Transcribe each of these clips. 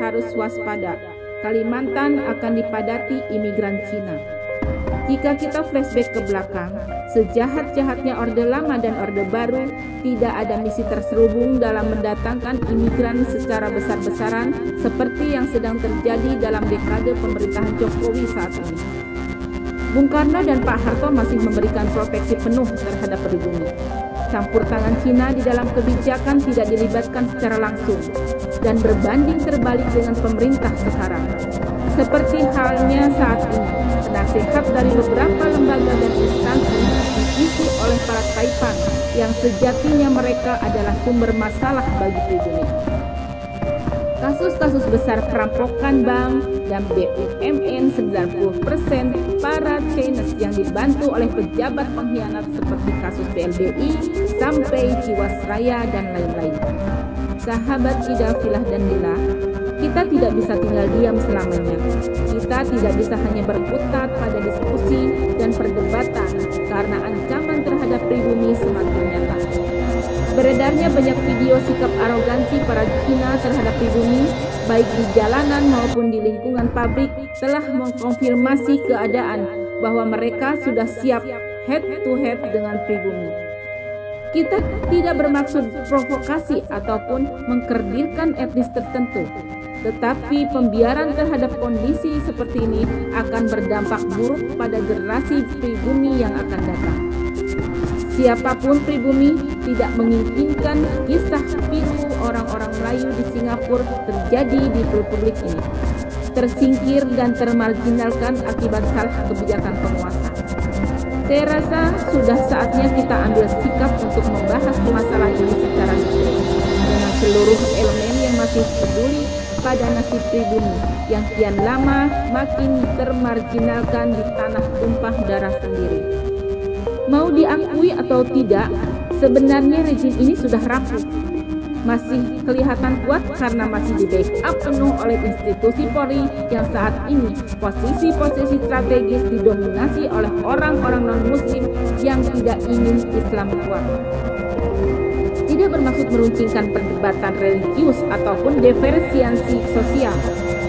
harus waspada. Kalimantan akan dipadati imigran Cina. Jika kita flashback ke belakang, sejahat-jahatnya Orde Lama dan Orde Baru, tidak ada misi terselubung dalam mendatangkan imigran secara besar-besaran seperti yang sedang terjadi dalam dekade pemerintahan Jokowi saat ini. Bung Karno dan Pak Harto masih memberikan proteksi penuh terhadap pribumi. Campur tangan Cina di dalam kebijakan tidak dilibatkan secara langsung dan berbanding terbalik dengan pemerintah sekarang. Seperti halnya saat ini, penasehat dari beberapa lembaga dan instansi diisi oleh para taipan yang sejatinya mereka adalah sumber masalah bagi pribumi. Kasus-kasus besar perampokan bank dan BUMN 90% para Chinese yang dibantu oleh pejabat pengkhianat seperti kasus BLBI sampai Jiwasraya dan lain-lain. Sahabat Ida, Filah dan Lila, kita tidak bisa tinggal diam selamanya. Kita tidak bisa hanya berkutat pada diskusi dan perdebatan karena ancaman terhadap pribumi semakin nyata. Beredarnya banyak video sikap arogansi para Cina terhadap pribumi, baik di jalanan maupun di lingkungan pabrik, telah mengkonfirmasi keadaan bahwa mereka sudah siap head to head dengan pribumi. Kita tidak bermaksud provokasi ataupun mengkerdilkan etnis tertentu, tetapi pembiaran terhadap kondisi seperti ini akan berdampak buruk pada generasi pribumi yang akan datang. Siapapun pribumi tidak menginginkan kisah pilu orang-orang Melayu di Singapura terjadi di republik ini, tersingkir dan termarginalkan akibat salah kebijakan penguasa. Saya rasa sudah saatnya kita ambil sikap untuk membahas masalah ini secara detail dengan seluruh elemen yang masih peduli pada nasib pribumi yang kian lama makin termarginalkan di tanah tumpah darah sendiri. Mau diakui atau tidak, sebenarnya rezim ini sudah rapuh. Masih kelihatan kuat karena masih di-backup penuh oleh institusi Polri yang saat ini posisi-posisi strategis didominasi oleh orang-orang non-muslim yang tidak ingin Islam kuat. Tidak bermaksud meruncingkan perdebatan religius ataupun diferensiasi sosial.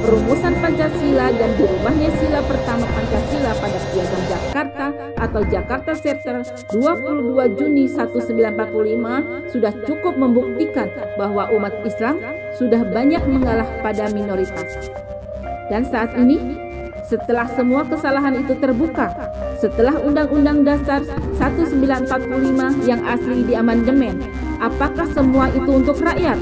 Perumusan Pancasila dan dirubahnya sila pertama Pancasila pada Piagam Jakarta atau Jakarta Charter 22 Juni 1945 sudah cukup membuktikan bahwa umat Islam sudah banyak mengalah pada minoritas. Dan saat ini, setelah semua kesalahan itu terbuka, setelah Undang-Undang Dasar 1945 yang asli diamandemen, apakah semua itu untuk rakyat?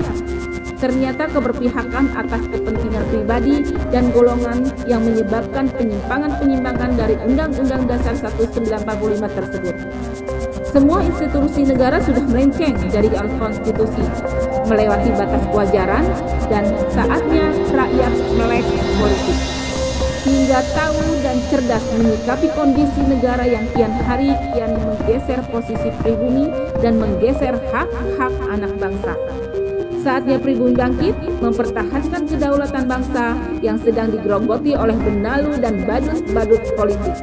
Ternyata keberpihakan atas kepentingan pribadi dan golongan yang menyebabkan penyimpangan-penyimpangan dari Undang-Undang Dasar 1945 tersebut. Semua institusi negara sudah melenceng dari konstitusi, melewati batas kewajaran, dan saatnya rakyat melek politik. Hingga tahu dan cerdas menyikapi kondisi negara yang kian hari kian menggeser posisi pribumi dan menggeser hak-hak anak bangsa. Saatnya pribumi bangkit, mempertahankan kedaulatan bangsa yang sedang digerogoti oleh benalu dan badut-badut politik.